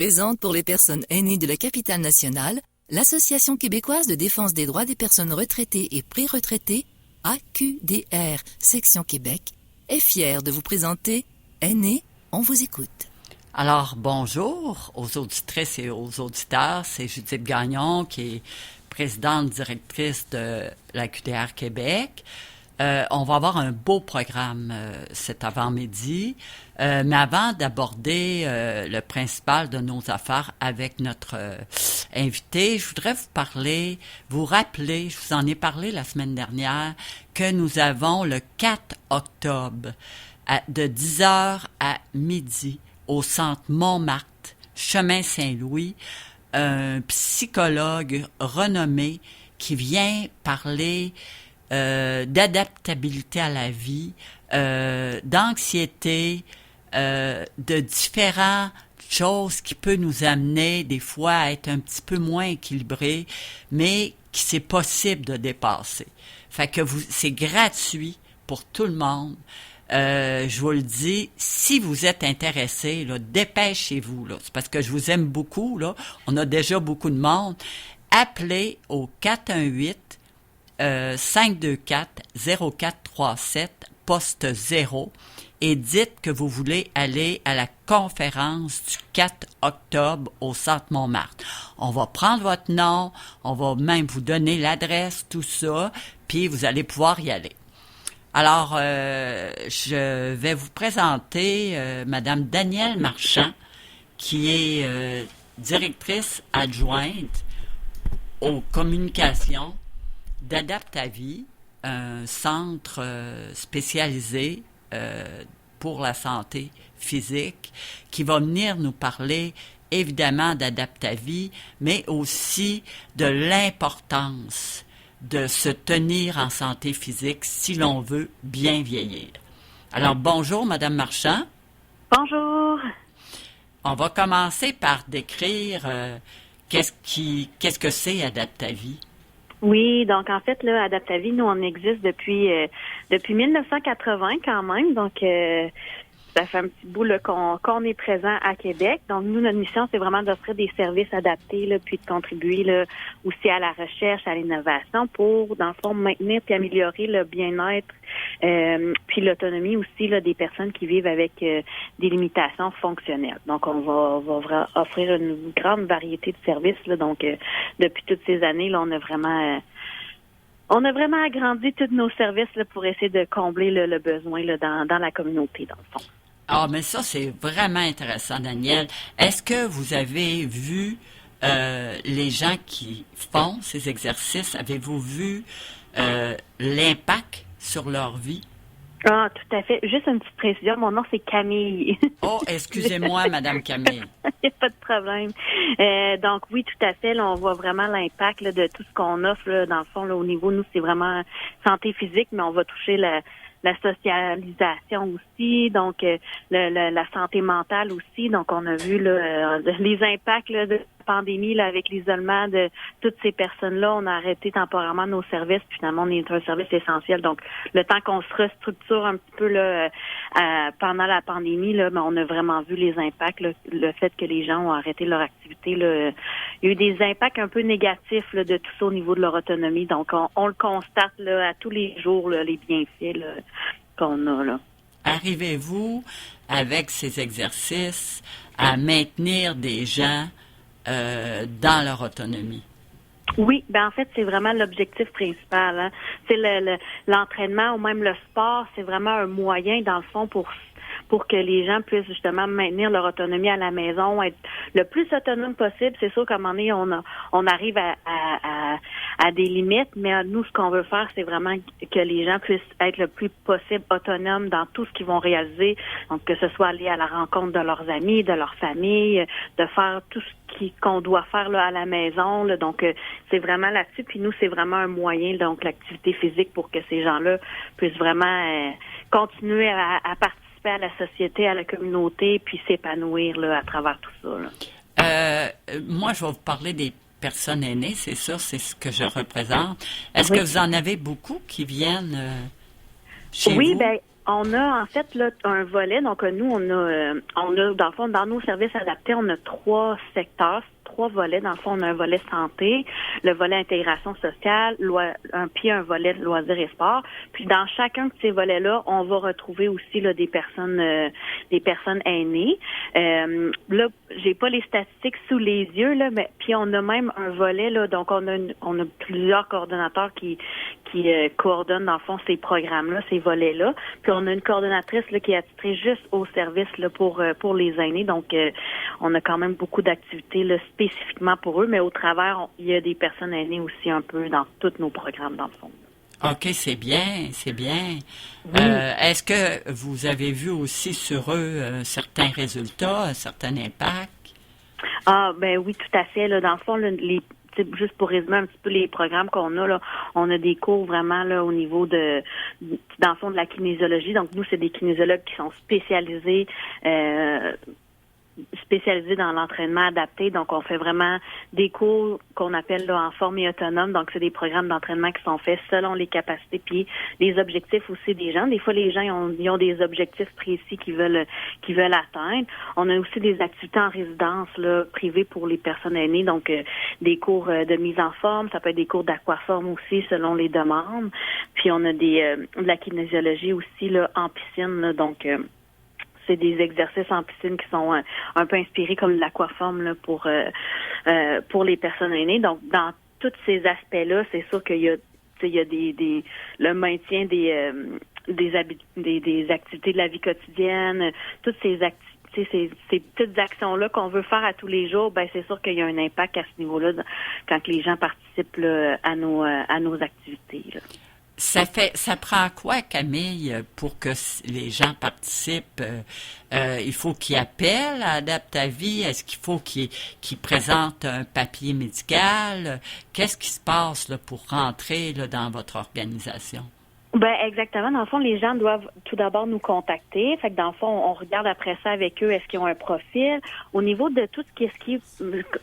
Présente pour les personnes aînées de la capitale nationale, l'Association québécoise de défense des droits des personnes retraitées et pré-retraitées, AQDR, section Québec, est fière de vous présenter Aînés, on vous écoute. Alors, bonjour aux auditrices et aux auditeurs. C'est Judith Gagnon qui est présidente directrice de l'AQDR Québec. On va avoir un beau programme cet avant-midi. Mais avant d'aborder le principal de nos affaires avec notre invité, je voudrais vous rappeler, je vous en ai parlé la semaine dernière, que nous avons le 4 octobre de 10h à midi au centre Montmartre, chemin Saint-Louis, un psychologue renommé qui vient parler d'adaptabilité à la vie, d'anxiété, de différentes choses qui peuvent nous amener des fois à être un petit peu moins équilibrés, mais qui c'est possible de dépasser. Fait que c'est gratuit pour tout le monde. Je vous le dis, si vous êtes intéressé, là, dépêchez-vous, là. C'est parce que je vous aime beaucoup, là. On a déjà beaucoup de monde. Appelez au 418-524-0437, poste 0, et dites que vous voulez aller à la conférence du 4 octobre au Centre Montmartre. On va prendre votre nom, on va même vous donner l'adresse, tout ça, puis vous allez pouvoir y aller. Alors, je vais vous présenter Madame Danielle Marchand, qui est directrice adjointe aux communications d'Adaptavie, un centre spécialisé pour la santé physique, qui va venir nous parler évidemment d'Adaptavie, mais aussi de l'importance de se tenir en santé physique si l'on veut bien vieillir. Alors, bonjour, Madame Marchand. Bonjour. On va commencer par décrire qu'est-ce que c'est Adaptavie. Oui, donc en fait, là, Adaptavie, nous, on existe depuis 1980 quand même. Donc, ça fait un petit bout là, qu'on est présent à Québec. Donc, nous, notre mission, c'est vraiment d'offrir des services adaptés, là, puis de contribuer là, aussi à la recherche, à l'innovation pour, dans le fond, maintenir puis améliorer le bien-être puis l'autonomie aussi là, des personnes qui vivent avec des limitations fonctionnelles. Donc, on va offrir une grande variété de services. Là, donc, depuis toutes ces années, là, on a vraiment agrandi tous nos services là, pour essayer de combler le besoin là, dans la communauté, dans le fond. Ah, mais ça, c'est vraiment intéressant, Danielle. Est-ce que vous avez vu les gens qui font ces exercices? Avez-vous vu l'impact sur leur vie? Ah, tout à fait. Juste une petite précision, mon nom, c'est Camille. Oh, excusez-moi, Madame Camille. Il n'y a pas de problème. Donc, oui, tout à fait. Là, on voit vraiment l'impact là, de tout ce qu'on offre. Là, dans le fond, là, au niveau, nous, c'est vraiment santé physique, mais on va toucher la socialisation aussi, donc la santé mentale aussi. Donc, on a vu là, les impacts là, de la pandémie là, avec l'isolement de toutes ces personnes-là. On a arrêté temporairement nos services, puis finalement, on est un service essentiel. Donc, le temps qu'on se restructure un petit peu là, pendant la pandémie, là, ben, on a vraiment vu les impacts, là, le fait que les gens ont arrêté leur activité. Là, il y a eu des impacts un peu négatifs là, de tout ça au niveau de leur autonomie. Donc, on le constate là, à tous les jours, là, les bienfaits là, qu'on a. Là. Arrivez-vous, avec ces exercices, à maintenir des gens dans leur autonomie? Oui, ben en fait, c'est vraiment l'objectif principal. Hein. C'est l'entraînement ou même le sport, c'est vraiment un moyen, dans le fond, pour que les gens puissent justement maintenir leur autonomie à la maison, être le plus autonome possible. C'est sûr qu'à un moment donné, on arrive à des limites, mais nous, ce qu'on veut faire, c'est vraiment que les gens puissent être le plus possible autonomes dans tout ce qu'ils vont réaliser. Donc, que ce soit aller à la rencontre de leurs amis, de leur famille, de faire tout ce qu'on doit faire là, à la maison. Là. Donc, c'est vraiment là-dessus. Puis nous, c'est vraiment un moyen, donc l'activité physique, pour que ces gens-là puissent vraiment continuer à participer à la société, à la communauté, puis s'épanouir là, à travers tout ça. Là. Moi, je vais vous parler des personnes aînées, c'est sûr, c'est ce que je représente. Est-ce Oui. que vous en avez beaucoup qui viennent chez vous? Oui, bien, on a en fait là un volet. Donc nous, on a dans le fond dans nos services adaptés, on a 3 secteurs. 3 volets. Dans le fond, on a un volet santé, le volet intégration sociale, puis un volet loisirs et sport. Puis dans chacun de ces volets-là, on va retrouver aussi là, des personnes aînées. Là, j'ai pas les statistiques sous les yeux, là, mais puis on a même un volet, là, donc on a plusieurs coordonnateurs qui coordonnent dans le fond ces programmes-là, ces volets-là. Puis on a une coordonnatrice là, qui est attitrée juste au service là, pour les aînés. Donc on a quand même beaucoup d'activités là, spécifiquement pour eux, mais au travers, il y a des personnes aînées aussi un peu dans tous nos programmes, dans le fond. OK, c'est bien, c'est bien. Oui. Est-ce que vous avez vu aussi sur eux certains résultats, un certain impact? Ah, ben oui, tout à fait. Là, dans le fond, juste pour résumer un petit peu les programmes qu'on a, là, on a des cours vraiment là au niveau dans le fond de la kinésiologie. Donc, nous, c'est des kinésiologues qui sont spécialisés dans l'entraînement adapté. Donc, on fait vraiment des cours qu'on appelle là, en forme et autonome. Donc, c'est des programmes d'entraînement qui sont faits selon les capacités puis les objectifs aussi des gens. Des fois, les gens ils ont des objectifs précis qu'ils veulent atteindre. On a aussi des activités en résidence là, privées pour les personnes aînées. Donc, des cours de mise en forme. Ça peut être des cours d'aquaforme aussi selon les demandes. Puis, on a de la kinésiologie aussi là, en piscine. Là, donc, c'est des exercices en piscine qui sont un peu inspirés comme l'aquaforme là, pour les personnes aînées. Donc, dans tous ces aspects-là, c'est sûr qu'il y a le maintien des activités de la vie quotidienne, toutes ces activités, ces petites actions-là qu'on veut faire à tous les jours, ben c'est sûr qu'il y a un impact à ce niveau-là quand les gens participent là, à nos activités. Là. Ça prend quoi, Camille, pour que les gens participent? Il faut qu'ils appellent à Adapte ta vie? Est-ce qu'il faut qu'ils présentent un papier médical? Qu'est-ce qui se passe là, pour rentrer là, dans votre organisation? Ben exactement. Dans le fond, les gens doivent tout d'abord nous contacter. Fait que dans le fond, on regarde après ça avec eux, est-ce qu'ils ont un profil. Au niveau de tout ce qui est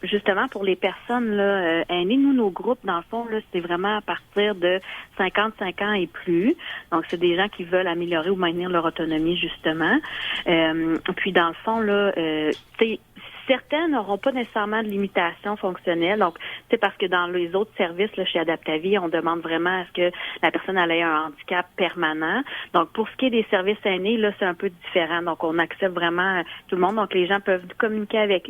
justement pour les personnes là, aînées, nous, nos groupes, dans le fond, là, c'est vraiment à partir de 55 ans et plus. Donc, c'est des gens qui veulent améliorer ou maintenir leur autonomie, justement. Puis, dans le fond, là, certains n'auront pas nécessairement de limitation fonctionnelle. Donc, c'est parce que dans les autres services, là, chez Adapte ta vie, on demande vraiment à ce que la personne ait un handicap permanent. Donc, pour ce qui est des services aînés, là, c'est un peu différent. Donc, on accepte vraiment tout le monde. Donc, les gens peuvent communiquer avec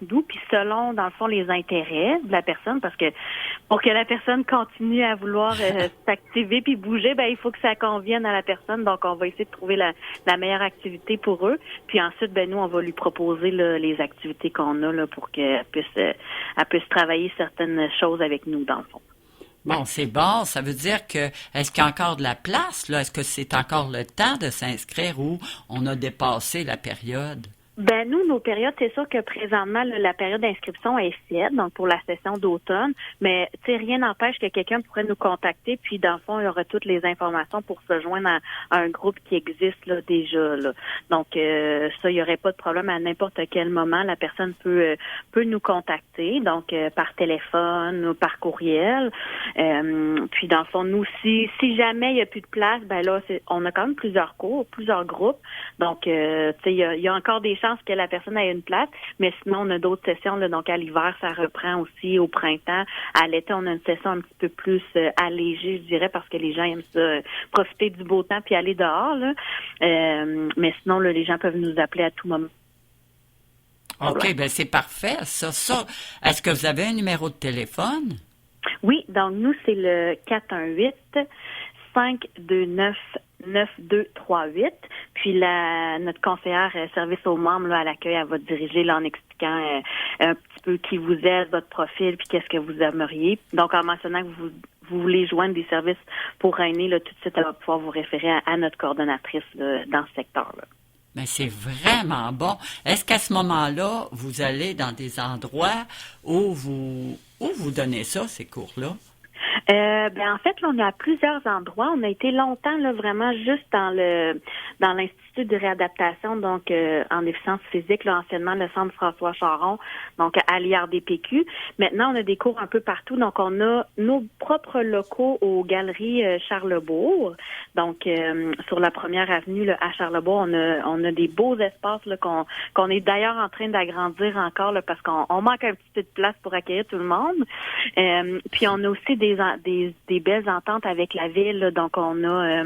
nous. Puis, selon, dans le fond, les intérêts de la personne, parce que pour que la personne continue à vouloir s'activer puis bouger, ben il faut que ça convienne à la personne. Donc, on va essayer de trouver la meilleure activité pour eux. Puis ensuite, ben nous, on va lui proposer là, les activités qu'on a là, pour qu'elle puisse travailler certaines choses avec nous, dans le fond. Bon, c'est bon. Ça veut dire que, est-ce qu'il y a encore de la place, là? Est-ce que c'est encore le temps de s'inscrire ou on a dépassé la période? Ben nous, nos périodes, c'est sûr que présentement, là, la période d'inscription est faite, donc pour la session d'automne, mais tu sais, rien n'empêche que quelqu'un pourrait nous contacter, puis dans le fond, il y aura toutes les informations pour se joindre à un groupe qui existe là déjà. Là. Donc ça, il n'y aurait pas de problème à n'importe quel moment. La personne peut nous contacter, donc par téléphone ou par courriel. Puis dans le fond, nous, si jamais il n'y a plus de place, ben là, on a quand même plusieurs cours, plusieurs groupes. Donc, tu sais, il y a encore des chances que la personne ait une place, mais sinon, on a d'autres sessions. Là, donc, à l'hiver, ça reprend aussi au printemps. À l'été, on a une session un petit peu plus allégée, je dirais, parce que les gens aiment ça, profiter du beau temps puis aller dehors. Là. Mais sinon, là, les gens peuvent nous appeler à tout moment. OK, ben c'est parfait. Ça. Est-ce que vous avez un numéro de téléphone? Oui, donc nous, c'est le 418-529-9238. Puis notre conseillère service aux membres là, à l'accueil, elle va diriger là, en expliquant un petit peu qui vous êtes, votre profil, puis qu'est-ce que vous aimeriez. Donc, en mentionnant que vous voulez joindre des services pour aînés, là, tout de suite, elle va pouvoir vous référer à notre coordonnatrice là, dans ce secteur-là. Mais c'est vraiment bon. Est-ce qu'à ce moment-là, vous allez dans des endroits où vous donnez ça, ces cours-là? En fait, là, on est à plusieurs endroits. On a été longtemps là vraiment juste dans l'institution l'Institut de réadaptation, donc en déficience physique, là, anciennement le Centre François Charon, donc à l'IRDPQ. Maintenant, on a des cours un peu partout. Donc, on a nos propres locaux aux Galeries Charlebourg. Donc, sur la première avenue là, à Charlebourg, on a des beaux espaces là, qu'on est d'ailleurs en train d'agrandir encore là, parce qu'on manque un petit peu de place pour accueillir tout le monde. Puis, on a aussi des belles ententes avec la ville. Là. Donc, on a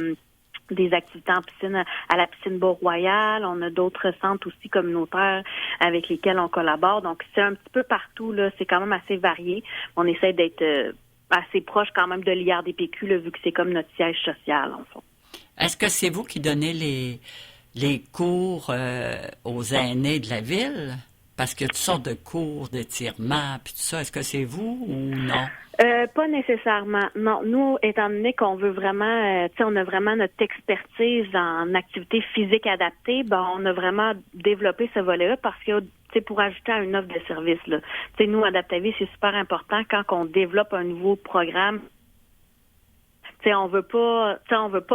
des activités en piscine à la piscine Beau-Royal. On a d'autres centres aussi communautaires avec lesquels on collabore. Donc, c'est un petit peu partout, là. C'est quand même assez varié. On essaie d'être assez proche quand même de l'IRDPQ, là, vu que c'est comme notre siège social, en fait. Est-ce que c'est vous qui donnez les cours aux aînés de la ville? Parce qu'il y a toutes sortes de cours d'étirement puis tout ça. Est-ce que c'est vous ou non? Pas nécessairement. Non, nous, étant donné qu'on veut vraiment, on a vraiment notre expertise en activité physique adaptée, on a vraiment développé ce volet-là parce que, pour ajouter à une offre de service, là. Nous, Adaptavie, c'est super important quand on développe un nouveau programme. On veut pas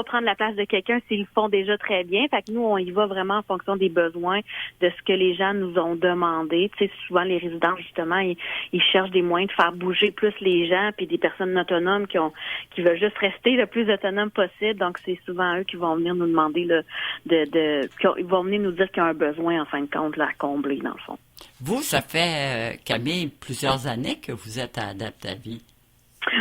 prendre la place de quelqu'un s'ils le font déjà très bien. Fait que nous, on y va vraiment en fonction des besoins, de ce que les gens nous ont demandé. Souvent, les résidents, justement, ils cherchent des moyens de faire bouger plus les gens, puis des personnes autonomes qui veulent juste rester le plus autonome possible. Donc, c'est souvent eux qui vont venir nous demander là, ils vont venir nous dire qu'ils ont un besoin, en fin de compte, là, à combler, dans le fond. Vous, ça fait, Camille, plusieurs années que vous êtes à Adaptavie.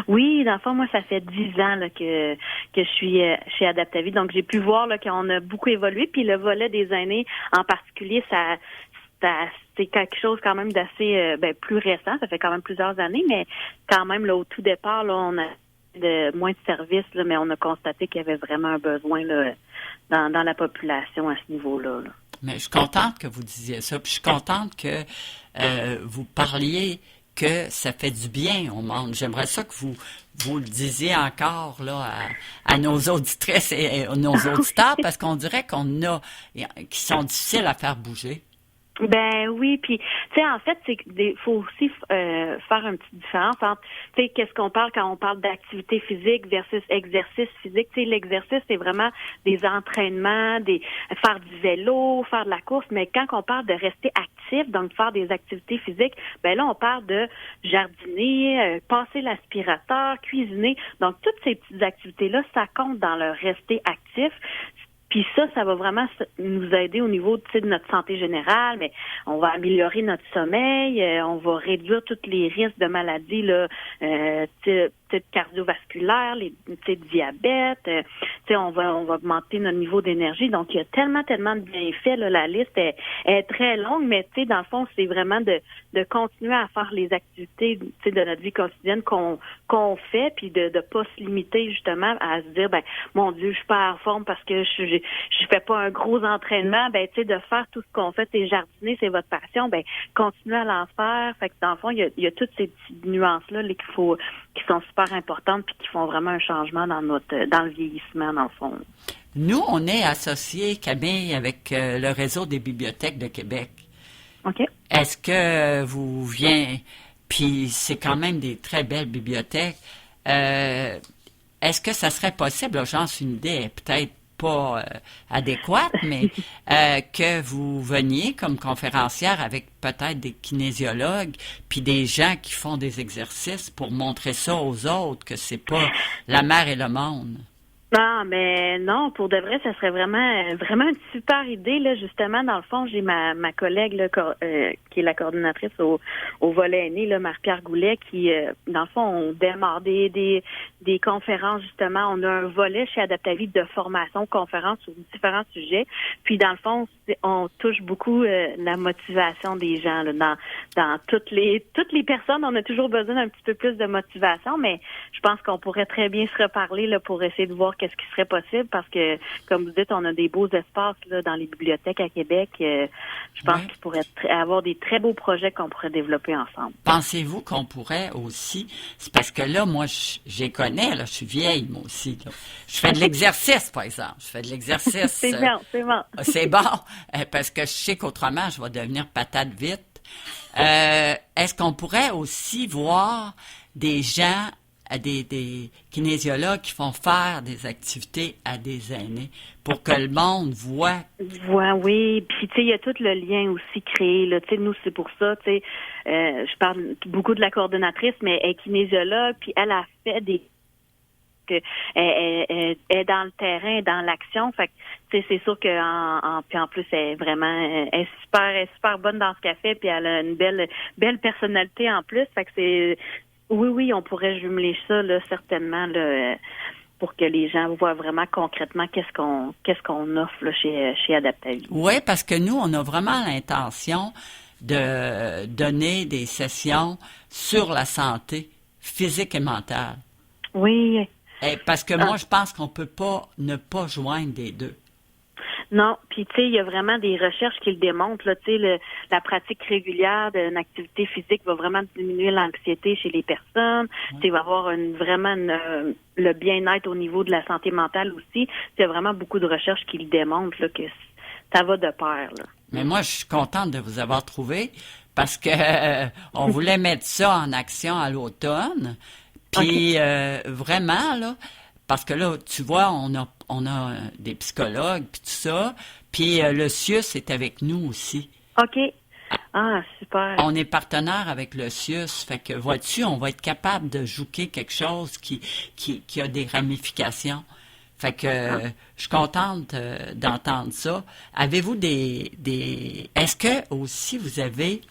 Oui, dans le fond, moi, ça fait 10 ans là, que je suis chez Adaptavie. Donc, j'ai pu voir là, qu'on a beaucoup évolué. Puis le volet des aînés, en particulier, c'est quelque chose quand même d'assez plus récent. Ça fait quand même plusieurs années, mais quand même, là, au tout départ, là, on a moins de services, là, mais on a constaté qu'il y avait vraiment un besoin là, dans la population à ce niveau-là. Là. Mais je suis contente que vous disiez ça. Puis je suis contente que vous parliez que ça fait du bien au monde. J'aimerais ça que vous le disiez encore là à nos auditrices et nos auditeurs, parce qu'on dirait qu'on a qui sont difficiles à faire bouger. Ben oui, puis en fait, faut aussi faire une petite différence entre qu'est-ce qu'on parle quand on parle d'activité physique versus exercice physique. L'exercice, c'est vraiment des entraînements, faire du vélo, faire de la course, mais quand on parle de rester actif, donc de faire des activités physiques, ben là on parle de jardiner, passer l'aspirateur, cuisiner. Donc toutes ces petites activités-là, ça compte dans le rester actif. Puis ça va vraiment nous aider au niveau de notre santé générale, mais on va améliorer notre sommeil, on va réduire tous les risques de maladies là, cardiovasculaires, les diabète, on va augmenter notre niveau d'énergie. Donc il y a tellement de bienfaits là, la liste est très longue, mais dans le fond, c'est vraiment de continuer à faire les activités de notre vie quotidienne qu'on fait, puis de pas se limiter justement à se dire mon Dieu, je suis pas en forme parce que je fais pas un gros entraînement, de faire tout ce qu'on fait, c'est jardiner, c'est votre passion, continuez à l'en faire. Fait que dans le fond, il y a toutes ces petites nuances-là là, qui sont super importantes puis qui font vraiment un changement dans le vieillissement, dans le fond. Nous, on est associés, Camille, avec le réseau des bibliothèques de Québec. OK. Est-ce que vous venez, puis c'est quand même des très belles bibliothèques, est-ce que ça serait possible, j'en suis une idée, peut-être pas adéquate, mais que vous veniez comme conférencière avec peut-être des kinésiologues puis des gens qui font des exercices pour montrer ça aux autres, que c'est pas la mer et le monde. Non, mais non, pour de vrai, ça serait vraiment une super idée là. Justement, dans le fond, j'ai ma collègue là, qui est la coordinatrice au volet aîné, là, Marie-Pierre Goulet, qui dans le fond, on démarre des conférences justement. On a un volet chez Adaptavie de formation, conférences sur différents sujets. Puis dans le fond, on touche beaucoup la motivation des gens là, dans toutes les personnes. On a toujours besoin d'un petit peu plus de motivation, mais je pense qu'on pourrait très bien se reparler là pour essayer de voir qu'est-ce qui serait possible, parce que, comme vous dites, on a des beaux espaces là, dans les bibliothèques à Québec. Je pense qu'il pourrait avoir des très beaux projets qu'on pourrait développer ensemble. Pensez-vous qu'on pourrait aussi, c'est parce que là, moi, je les connais, là, je suis vieille, moi aussi. Là. Je fais de l'exercice, par exemple. Je fais de l'exercice. C'est bon. C'est bon, parce que je sais qu'autrement, je vais devenir patate vite. Est-ce qu'on pourrait aussi voir des gens à des kinésiologues qui font faire des activités à des aînés pour que le monde voit. Oui. Puis, tu sais, il y a tout le lien aussi créé, là. Tu sais, nous, c'est pour ça, tu sais, je parle beaucoup de la coordonnatrice, mais elle est kinésiologue, puis elle a fait des que elle est dans le terrain, dans l'action. Fait que c'est sûr que puis en plus elle est super bonne dans ce qu'elle fait, puis elle a une belle personnalité en plus. Fait que oui, on pourrait jumeler ça là, certainement là, pour que les gens voient vraiment concrètement qu'est-ce qu'on offre là, chez Adaptavie. Oui, parce que nous, on a vraiment l'intention de donner des sessions sur la santé physique et mentale. Oui. Parce que moi, je pense qu'on peut pas ne pas joindre les deux. Non, puis tu sais, il y a vraiment des recherches qui le démontrent. Là, tu sais, la pratique régulière d'une activité physique va vraiment diminuer l'anxiété chez les personnes. Tu sais, il va avoir le bien-être au niveau de la santé mentale aussi. Il y a vraiment beaucoup de recherches qui le démontrent là, que ça va de pair. Là. Mais moi, je suis contente de vous avoir trouvé parce que on voulait mettre ça en action à l'automne. Puis vraiment, là, parce que là, tu vois, on a des psychologues, puis tout ça, puis le CIUS est avec nous aussi. OK. Ah, super. On est partenaire avec le CIUS, fait que, vois-tu, on va être capable de jouer quelque chose qui a des ramifications. Fait que je suis contente d'entendre ça. Avez-vous est-ce que aussi vous avez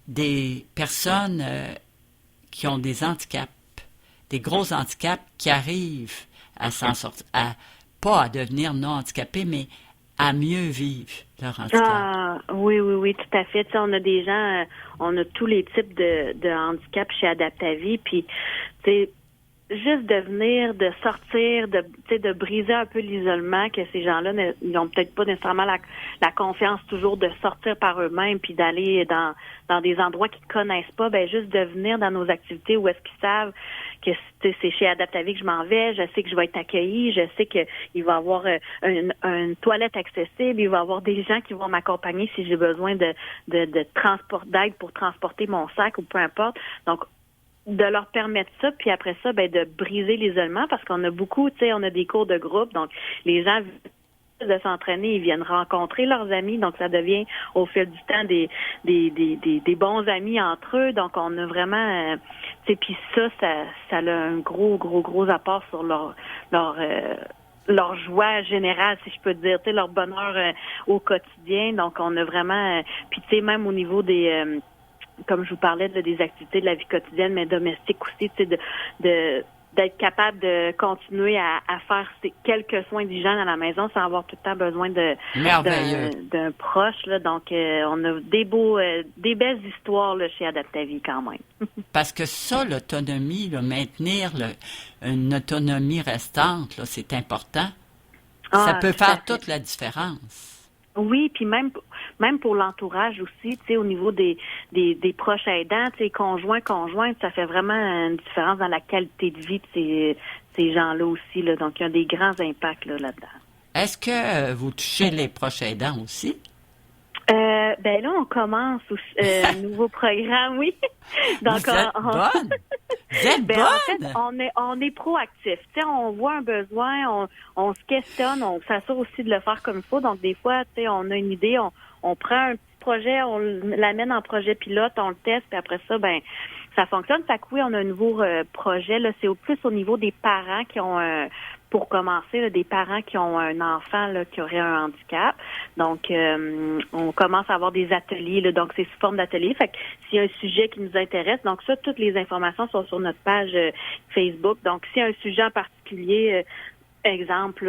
des personnes qui ont des handicaps? Des gros handicaps qui arrivent à s'en sortir, pas à devenir non handicapés, mais à mieux vivre leur handicap. Ah, oui, tout à fait. Tu sais, on a des gens, on a tous les types de handicaps chez Adaptavie, puis tu sais, juste de venir, de sortir, de briser un peu l'isolement que ces gens-là n'ont peut-être pas nécessairement la confiance toujours de sortir par eux-mêmes puis d'aller dans des endroits qu'ils connaissent pas, ben juste de venir dans nos activités où est-ce qu'ils savent que c'est chez Adaptavie que je m'en vais, je sais que je vais être accueillie, je sais qu'il va y avoir une toilette accessible, il va y avoir des gens qui vont m'accompagner si j'ai besoin d'aide pour transporter mon sac ou peu importe. Donc de leur permettre ça, puis après ça, ben de briser l'isolement, parce qu'on a beaucoup, tu sais, on a des cours de groupe, donc les gens de s'entraîner, ils viennent rencontrer leurs amis, donc ça devient au fil du temps des bons amis entre eux, donc on a vraiment, tu sais, puis ça a un gros apport sur leur joie générale, si je peux dire, tu sais, leur bonheur au quotidien, donc on a vraiment, puis tu sais, même au niveau des comme je vous parlais des activités de la vie quotidienne, mais domestiques aussi, tu sais, d'être capable de continuer à faire quelques soins d'hygiène à la maison sans avoir tout le temps besoin d'un proche. Là. Donc, on a des belles histoires là, chez Adaptavie quand même. Parce que ça, l'autonomie, maintenir une autonomie restante, là, c'est important. Ça peut faire toute la différence. Oui, puis même pour l'entourage aussi, tu sais, au niveau des proches aidants, tu sais, conjointes, ça fait vraiment une différence dans la qualité de vie de ces gens-là aussi, là. Donc, il y a des grands impacts là-dedans. Est-ce que vous touchez les proches aidants aussi? Ben là, on commence un nouveau programme, oui. Donc, Vous êtes bonne! Vous êtes bonne! En fait, on est proactif. Tu sais, on voit un besoin, on se questionne, on s'assure aussi de le faire comme il faut. Donc, des fois, tu sais, on a une idée, on prend un petit projet, on l'amène en projet pilote, on le teste, puis après ça, ben ça fonctionne. Fait que oui, on a un nouveau projet. Là, c'est plus au niveau des parents qui ont pour commencer, là, des parents qui ont un enfant là, qui aurait un handicap. Donc, on commence à avoir des ateliers. Là, donc, c'est sous forme d'atelier. Fait que s'il y a un sujet qui nous intéresse, donc ça, toutes les informations sont sur notre page Facebook. Donc, s'il y a un sujet en particulier, exemple,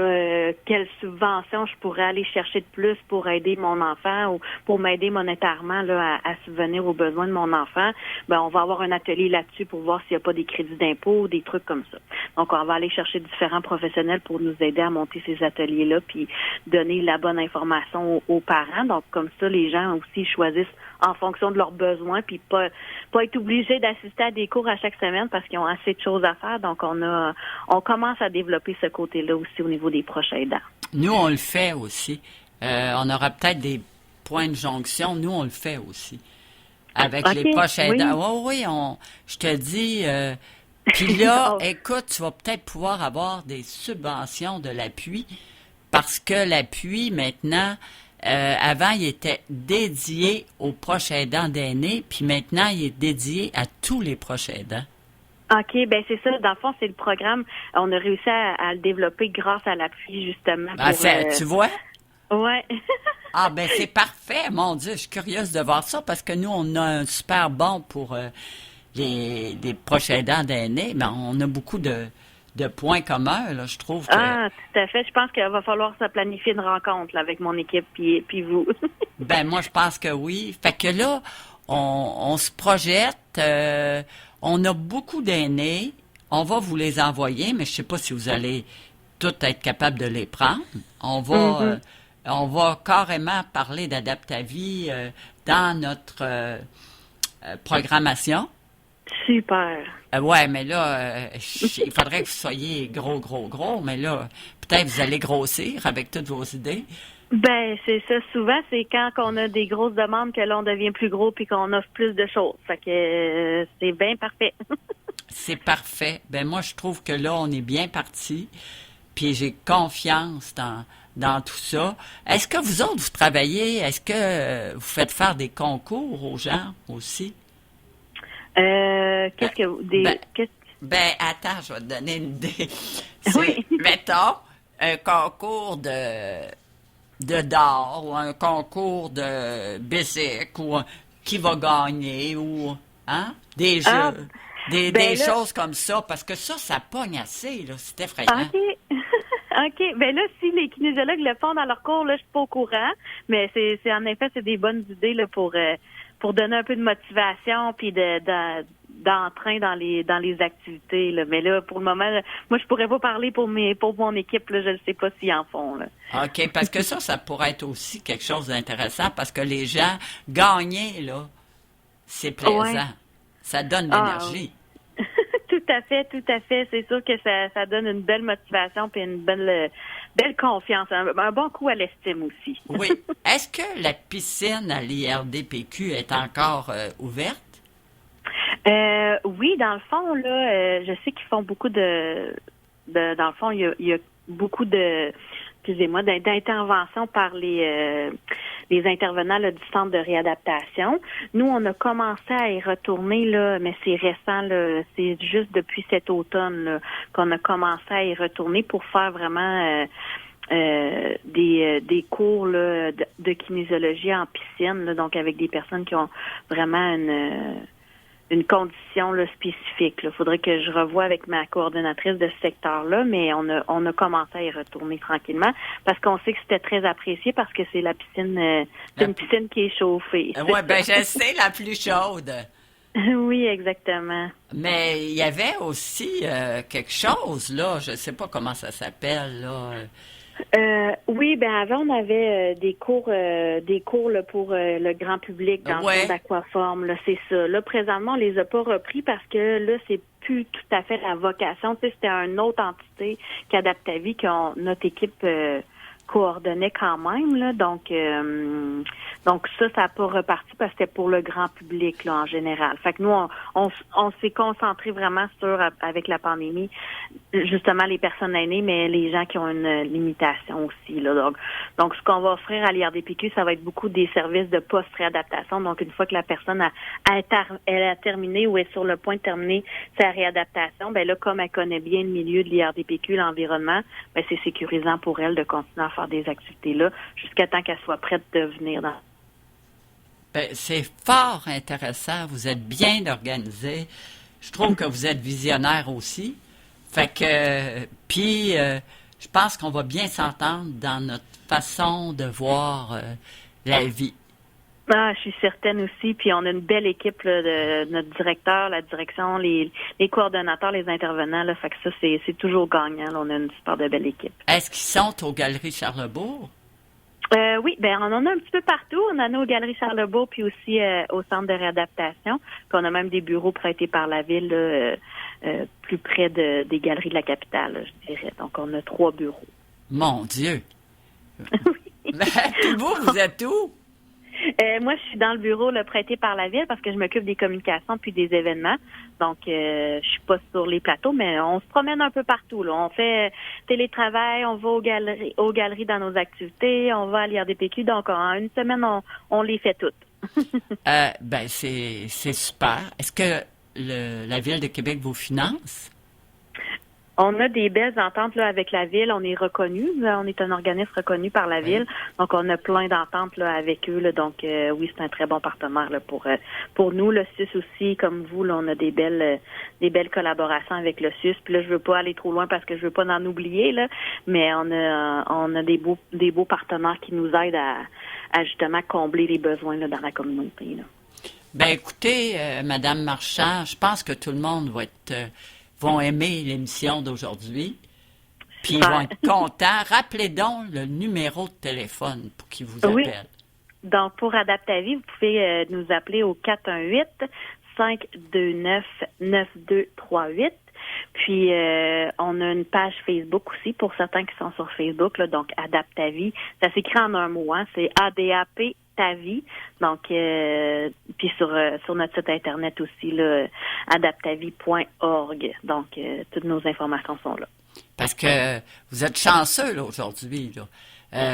quelle subvention je pourrais aller chercher de plus pour aider mon enfant ou pour m'aider monétairement là, à subvenir aux besoins de mon enfant, ben on va avoir un atelier là-dessus pour voir s'il n'y a pas des crédits d'impôt ou des trucs comme ça. Donc, on va aller chercher différents professionnels pour nous aider à monter ces ateliers-là puis donner la bonne information aux parents. Donc, comme ça, les gens aussi choisissent en fonction de leurs besoins puis pas être obligés d'assister à des cours à chaque semaine parce qu'ils ont assez de choses à faire. Donc, on commence à développer ce côté-là aussi au niveau des proches aidants. Nous, on le fait aussi. On aura peut-être des points de jonction. Nous, on le fait aussi. Avec les proches aidants. Oui, je te dis, Puis là, Oh. écoute, tu vas peut-être pouvoir avoir des subventions de l'appui parce que l'appui, maintenant, avant, il était dédié aux proches aidants d'aînés, puis maintenant, il est dédié à tous les proches aidants. OK, ben c'est ça. Dans le fond, c'est le programme. On a réussi à le développer grâce à l'appui, justement. Ah, Pour, tu vois? Ouais. Ah, ben c'est parfait. Mon Dieu, je suis curieuse de voir ça parce que nous, on a un super bon pour des proches aidants d'aînés, mais on a beaucoup de points communs, là, je trouve que... Ah, tout à fait. Je pense qu'il va falloir se planifier une rencontre là, avec mon équipe puis vous. Ben moi, je pense que oui. Fait que là, on se projette. On a beaucoup d'aînés. On va vous les envoyer, mais je sais pas si vous allez tous être capables de les prendre. On va carrément parler d'Adaptavie dans notre programmation. Super. Ouais, mais là, il faudrait que vous soyez gros, mais là, peut-être vous allez grossir avec toutes vos idées. Ben, c'est ça. Souvent, c'est quand on a des grosses demandes que là, on devient plus gros puis qu'on offre plus de choses. Fait que c'est bien parfait. C'est parfait. Ben moi, je trouve que là, on est bien parti. Puis j'ai confiance dans tout ça. Est-ce que vous autres, vous travaillez? Est-ce que vous faites faire des concours aux gens aussi? Qu'est-ce que vous... Attends, je vais te donner une idée. C'est, Oui. mettons, un concours d'art ou un concours de bicycle ou qui va gagner ou des jeux, Ah, des là- choses comme ça, parce que ça pogne assez, là, c'est effrayant. OK. OK. Ben là, si les kinésiologues le font dans leur cours, là, je suis pas au courant. Mais c'est en effet, c'est des bonnes idées là pour donner un peu de motivation puis d'entrain dans les activités. Là. Mais là, pour le moment, là, moi, je pourrais pas parler pour mon équipe. Là, je ne sais pas s'ils en font. Là. OK, parce que ça pourrait être aussi quelque chose d'intéressant, parce que les gens, gagner, là, c'est plaisant. Ouais. Ça donne de l'énergie. Tout à fait. C'est sûr que ça donne une belle motivation puis une belle confiance, un bon coup à l'estime aussi. Oui. Est-ce que la piscine à l'IRDPQ est encore ouverte? Oui, dans le fond, là, je sais qu'ils font beaucoup dans le fond, il y a beaucoup d'interventions par les intervenants là, du centre de réadaptation. Nous, on a commencé à y retourner, là, mais c'est récent, là, c'est juste depuis cet automne là, qu'on a commencé à y retourner pour faire vraiment des cours là, de kinésiologie en piscine, là, donc avec des personnes qui ont vraiment une condition là, spécifique. Il faudrait que je revoie avec ma coordonnatrice de ce secteur-là, mais on a commencé à y retourner tranquillement parce qu'on sait que c'était très apprécié parce que c'est la piscine, c'est une piscine qui est chauffée. Oui, ben je sais, la plus chaude. Oui, exactement. Mais il y avait aussi quelque chose, là, je ne sais pas comment ça s'appelle, là. Oui, ben avant on avait des cours là, pour le grand public dans le fond d'Aquaforme, là, c'est ça. Là présentement on les a pas repris parce que là c'est plus tout à fait la vocation. Tu sais, c'était une autre entité qu'Adaptavie que notre équipe coordonnait quand même là. Donc ça n'a pas reparti parce que c'était pour le grand public là en général. Fait que nous on s'est concentré vraiment sur avec la pandémie justement les personnes aînées, mais les gens qui ont une limitation aussi là. Donc ce qu'on va offrir à l'IRDPQ, ça va être beaucoup des services de post-réadaptation. Donc une fois que la personne elle a terminé ou est sur le point de terminer sa réadaptation, ben là comme elle connaît bien le milieu de l'IRDPQ, l'environnement, ben c'est sécurisant pour elle de continuer à faire des activités là jusqu'à temps qu'elle soit prête de venir dans. Ben, c'est fort intéressant. Vous êtes bien organisé. Je trouve que vous êtes visionnaire aussi. Fait que, puis, je pense qu'on va bien s'entendre dans notre façon de voir la vie. Ah, je suis certaine aussi. Puis on a une belle équipe là, de notre directeur, la direction, les coordonnateurs, les intervenants. Là, fait que ça, c'est toujours gagnant. Là, on a une super de belle équipe. Est-ce qu'ils sont aux Galeries Charlebourg? Oui, ben on en a un petit peu partout. On en a aux Galeries Charlebourg, puis aussi au centre de réadaptation. Puis on a même des bureaux prêtés par la ville là, plus près des galeries de la capitale, là, je dirais. Donc on a 3 bureaux. Mon Dieu! Puis vous êtes où? Moi, je suis dans le bureau prêté par la ville parce que je m'occupe des communications puis des événements. Donc, je suis pas sur les plateaux, mais on se promène un peu partout. Là. On fait télétravail, on va aux galeries dans nos activités, on va à l'IRDPQ. Donc, en une semaine, on les fait toutes. C'est super. Est-ce que la Ville de Québec vous finance? On a des belles ententes là avec la ville. On est reconnu. On est un organisme reconnu par la ville. Donc, on a plein d'ententes là avec eux. Là. Donc, oui, c'est un très bon partenaire là, pour nous. Le SUS aussi, comme vous, là, on a des belles collaborations avec le SUS. Puis là, je veux pas aller trop loin parce que je veux pas en oublier là. Mais on a des beaux partenaires qui nous aident à justement combler les besoins là, dans la communauté. Là. Ben, écoutez, Madame Marchand, je pense que tout le monde vont aimer l'émission d'aujourd'hui, puis ils vont être contents. Rappelez donc le numéro de téléphone pour qu'ils vous appellent. Oui. Donc, pour Adaptavie, vous pouvez nous appeler au 418-529-9238. Puis, on a une page Facebook aussi pour certains qui sont sur Facebook, là, donc Adaptavie. Ça s'écrit en un mot, hein, c'est ADAP ta vie. Donc, puis sur notre site Internet aussi, là, adaptavie.org. Donc, toutes nos informations sont là. Parce que vous êtes chanceux là, aujourd'hui. Là.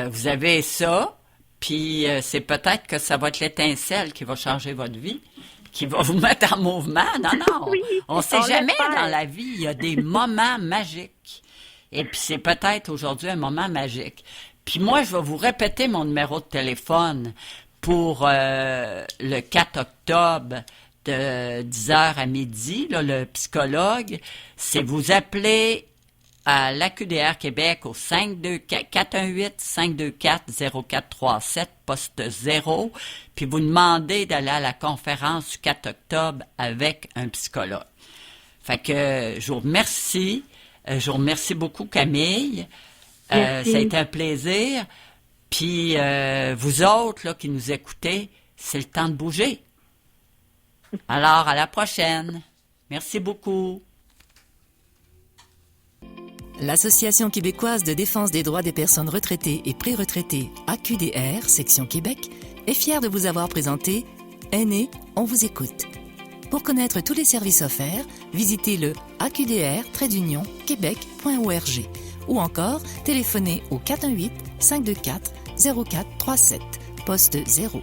Vous avez ça, puis c'est peut-être que ça va être l'étincelle qui va changer votre vie, qui va vous mettre en mouvement. Non. Oui, on ne sait jamais dans la vie. Il y a des moments magiques. Et puis, c'est peut-être aujourd'hui un moment magique. Puis moi, je vais vous répéter mon numéro de téléphone pour le 4 octobre de 10h à midi, là, le psychologue. C'est vous appeler à l'AQDR Québec au 418-524-0437, poste 0, puis vous demandez d'aller à la conférence du 4 octobre avec un psychologue. Fait que je vous remercie. Je vous remercie beaucoup, Camille. Ça a été un plaisir. Puis, vous autres là, qui nous écoutez, c'est le temps de bouger. Alors, à la prochaine. Merci beaucoup. L'Association québécoise de défense des droits des personnes retraitées et pré-retraitées, AQDR, section Québec, est fière de vous avoir présenté Aînés, on vous écoute. Pour connaître tous les services offerts, visitez le aqdr-québec.org ou encore téléphonez au 418-524-0437, poste 0.